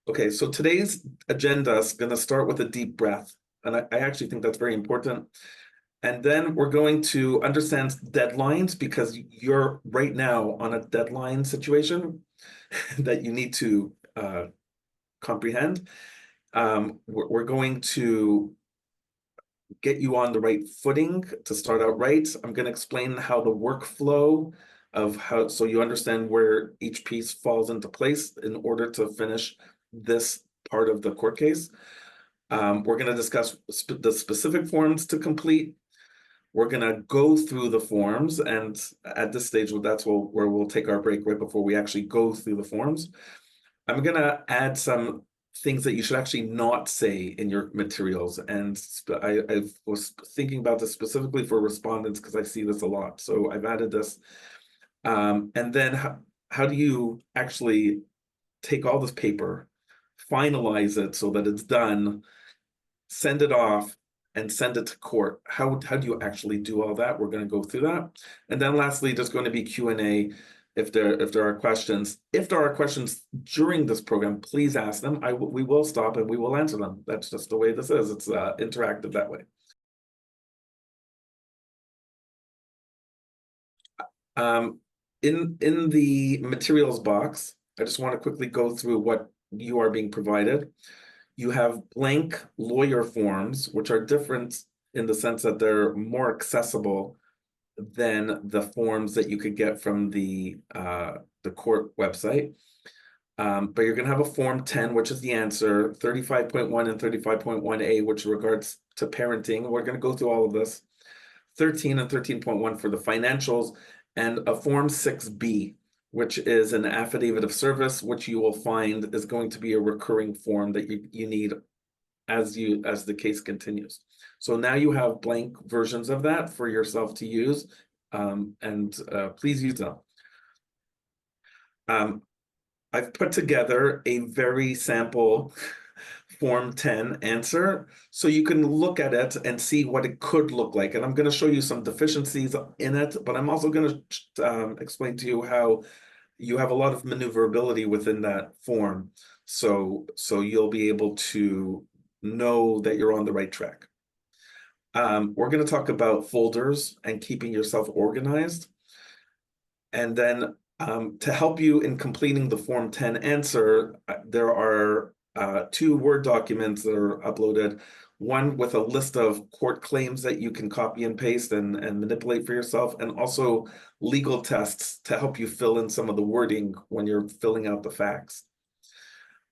Okay, so today's agenda is going to start with a deep breath. And I actually think that's very important. And then we're going to understand deadlines because you're right now on a deadline situation that you need to comprehend. We're going to get you on the right footing to start out right. I'm going to explain how the workflow of how, so you understand where each piece falls into place in order to finish this part of the court case. We're going to discuss the specific forms to complete. We're going to go through the forms, and at this stage, that's where we'll take our break right before we actually go through the forms. I'm going to add some things that you should actually not say in your materials. And I was thinking about this specifically for respondents because I see this a lot. So I've added this. And then how do you actually take all this paper, finalize it so that it's done, send it off, and send it to court? How do you actually do all that? We're going to go through that. And then lastly, there's going to be Q&A if there are questions. If there are questions during this program, please ask them. We will stop and we will answer them. That's just the way this is. It's interactive that way. In the materials box, I just want to quickly go through what you are being provided. You have blank lawyer forms, which are different in the sense that they're more accessible than the forms that you could get from the court website. But you're going to have a Form 10, which is the answer, 35.1 and 35.1A, which regards to parenting. We're going to go through all of this. 13 and 13.1 for the financials, and a Form 6B, which is an affidavit of service, which you will find is going to be a recurring form that you need as the case continues. So now you have blank versions of that for yourself to use, and please use them. I've put together a very sample Form 10 answer, so you can look at it and see what it could look like. And I'm going to show you some deficiencies in it, but I'm also going to explain to you how you have a lot of maneuverability within that form. So you'll be able to know that you're on the right track. We're going to talk about folders and keeping yourself organized. And then to help you in completing the Form 10 answer, there are 2 Word documents that are uploaded, one with a list of court claims that you can copy and paste and manipulate for yourself, and also legal tests to help you fill in some of the wording when you're filling out the facts.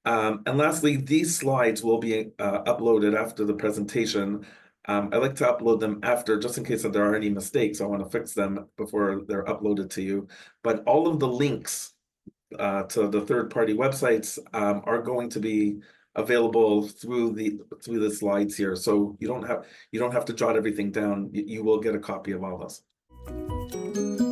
And lastly, these slides will be uploaded after the presentation. I like to upload them after, just in case that there are any mistakes. I want to fix them before they're uploaded to you. But all of the links to the third-party websites are going to be available through the slides here. So you don't have to jot everything down. You will get a copy of all this.